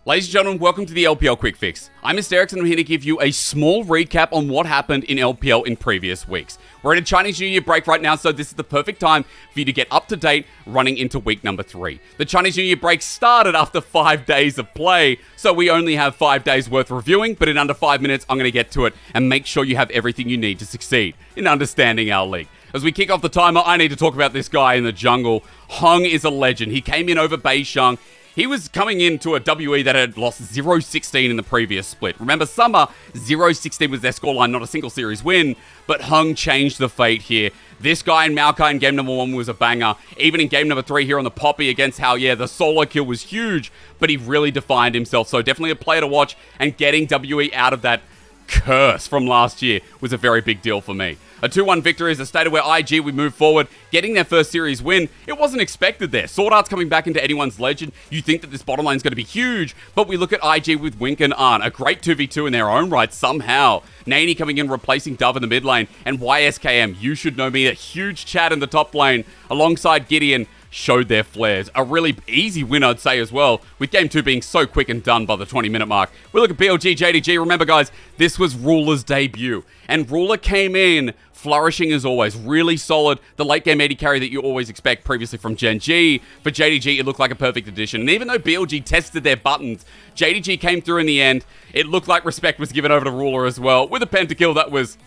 Ladies and gentlemen, welcome to the LPL Quick Fix. I'm Hysterics and I'm here to give you a small recap on what happened in LPL in previous weeks. We're in a Chinese New Year break right now, so this is the perfect time for you to get up to date running into week number 3. The Chinese New Year break started after 5 days of play, so we only have 5 days worth reviewing, but in under 5 minutes, I'm going to get to it and make sure you have everything you need to succeed in understanding our league. As we kick off the timer, I need to talk about this guy in the jungle. Hung is a legend. He came in over Beisheng. He was coming into a WE that had lost 0-16 in the previous split. Remember, Summer, 0-16 was their scoreline, not a single series win, but Hung changed the fate here. This guy in Maokai in game number 1 was a banger. Even in game number 3 here on the Poppy against Hao, the solo kill was huge, but he really defined himself. So definitely a player to watch, and getting WE out of that curse from last year was a very big deal for me. A 2-1 victory is a state of where IG, we move forward, getting their first series win. It wasn't expected there. Sword Art's coming back into anyone's legend. You think that this bottom lane is going to be huge, but we look at IG with Wink and Arn, a great 2v2 in their own right somehow. Nani coming in, replacing Dove in the mid lane, and YSKM, you should know me, a huge chat in the top lane, alongside Gideon, showed their flares. A really easy win, I'd say, as well, with game 2 being so quick and done by the 20-minute mark. We look at BLG, JDG. Remember, guys, this was Ruler's debut, and Ruler came in flourishing as always. Really solid. The late-game AD carry that you always expect previously from Gen G. For JDG, it looked like a perfect addition. And even though BLG tested their buttons, JDG came through in the end. It looked like respect was given over to Ruler as well, with a pentakill that was,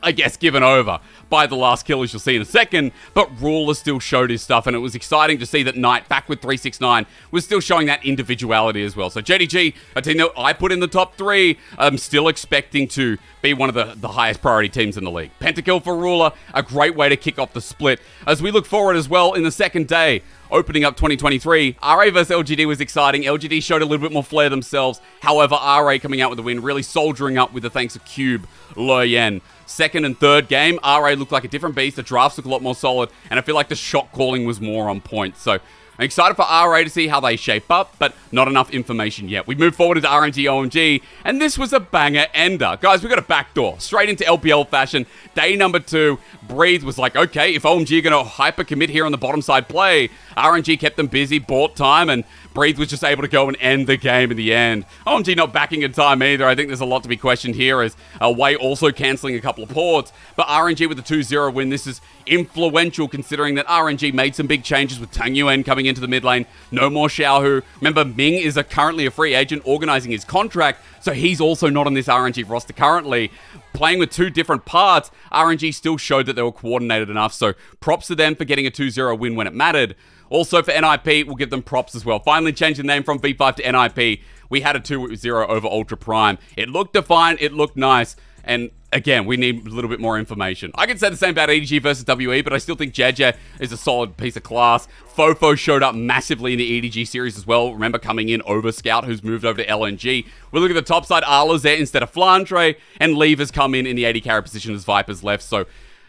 I guess, given over by the last kill, as you'll see in a second, but Ruler still showed his stuff, and it was exciting to see that Knight, back with 369, was still showing that individuality as well. So JDG, a team that I put in the top 3, I'm still expecting to be one of the highest priority teams in the league. Pentakill for Ruler, a great way to kick off the split. As we look forward as well in the second day, opening up 2023, RA versus LGD was exciting. LGD showed a little bit more flair themselves. However, RA coming out with the win, really soldiering up with the thanks of Cube, Luoyan. Second and third game, RA looked like a different beast. The drafts look a lot more solid, and I feel like the shot calling was more on point. So I'm excited for RA to see how they shape up, but not enough information yet. We move forward into RNG OMG, and this was a banger ender. Guys, we got a backdoor, straight into LPL fashion. Day number 2, Breathe was like, okay, if OMG are going to hyper commit here on the bottom side play, RNG kept them busy, bought time, and Breathe was just able to go and end the game in the end. OMG not backing in time either. I think there's a lot to be questioned here, as Wei also cancelling a couple of ports. But RNG with the 2-0 win, this is influential considering that RNG made some big changes with Tang Yuan coming into the mid lane. No more Xiaohu. Remember, Ming is currently a free agent organizing his contract, so he's also not on this RNG roster currently. Playing with 2 different parts, RNG still showed that they were coordinated enough, so props to them for getting a 2-0 win when it mattered. Also for NIP, we'll give them props as well. Finally changed the name from V5 to NIP. We had a 2-0 over Ultra Prime. It looked defined, it looked nice, and again, we need a little bit more information. I could say the same about EDG versus WE, but I still think Jeje is a solid piece of class. Fofo showed up massively in the EDG series as well. Remember, coming in over Scout, who's moved over to LNG. We look at the top side, Arla's there instead of Flandre, and Lever's come in the AD carry position as Viper's left. So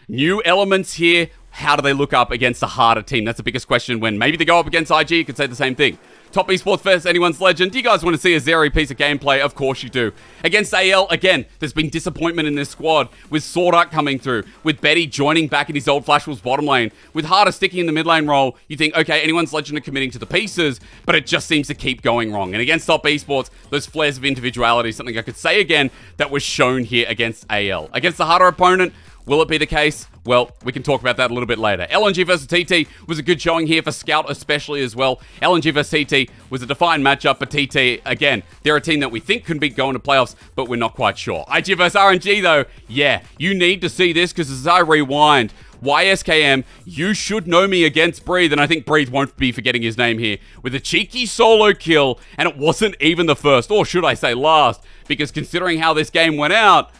new elements here. How do they look up against a harder team? That's the biggest question. When maybe they go up against IG, you could say the same thing. Top esports versus anyone's legend. Do you guys want to see a Zeri piece of gameplay? Of course you do. Against AL, again, there's been disappointment in this squad, with Sword Art coming through, with Betty joining back in his old Flash Wolves bottom lane, with Harder sticking in the mid lane role. You think, okay, anyone's legend are committing to the pieces, but it just seems to keep going wrong. And against top esports, those flares of individuality, something I could say again, that was shown here against AL. Against the harder opponent, will it be the case? Well, we can talk about that a little bit later. LNG versus TT was a good showing here for Scout especially as well. LNG versus TT was a defined matchup for TT. Again, they're a team that we think could be going to playoffs, but we're not quite sure. IG versus RNG though, yeah, you need to see this because as I rewind, YSKM, you should know me against Breathe, and I think Breathe won't be forgetting his name here, with a cheeky solo kill, and it wasn't even the first, or should I say last, because considering how this game went out,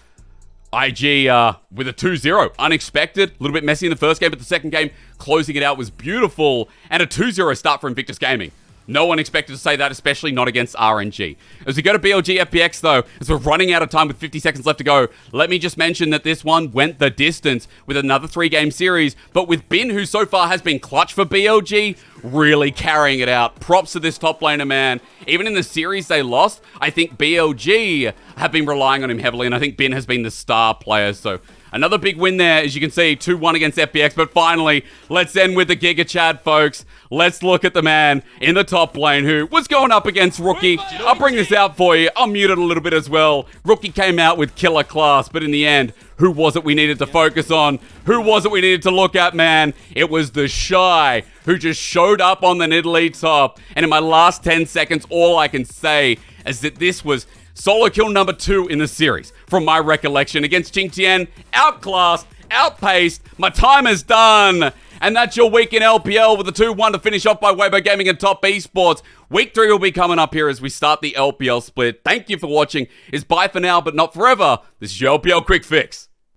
IG with a 2-0. Unexpected. A little bit messy in the first game, but the second game, closing it out was beautiful. And a 2-0 start for Invictus Gaming. No one expected to say that, especially not against RNG. As we go to BLG FPX, though, as we're running out of time with 50 seconds left to go, let me just mention that this one went the distance with another 3-game series, but with Bin, who so far has been clutch for BLG, really carrying it out. Props to this top laner, man. Even in the series they lost, I think BLG have been relying on him heavily, and I think Bin has been the star player, so Another big win there, as you can see, 2-1 against FPX. But finally, let's end with the Giga Chad, folks. Let's look at the man in the top lane who was going up against Rookie. I'll bring this out for you. I'll mute it a little bit as well. Rookie came out with killer class, but in the end, who was it we needed to focus on? Who was it we needed to look at, man? It was the Shy, who just showed up on the Nidalee top. And in my last 10 seconds, all I can say is that this was solo kill number 2 in the series. From my recollection, against Qingtian, outclassed, outpaced, my time is done. And that's your week in LPL with a 2-1 to finish off by Weibo Gaming and Top Esports. Week 3 will be coming up here as we start the LPL split. Thank you for watching. It's bye for now, but not forever. This is your LPL Quick Fix.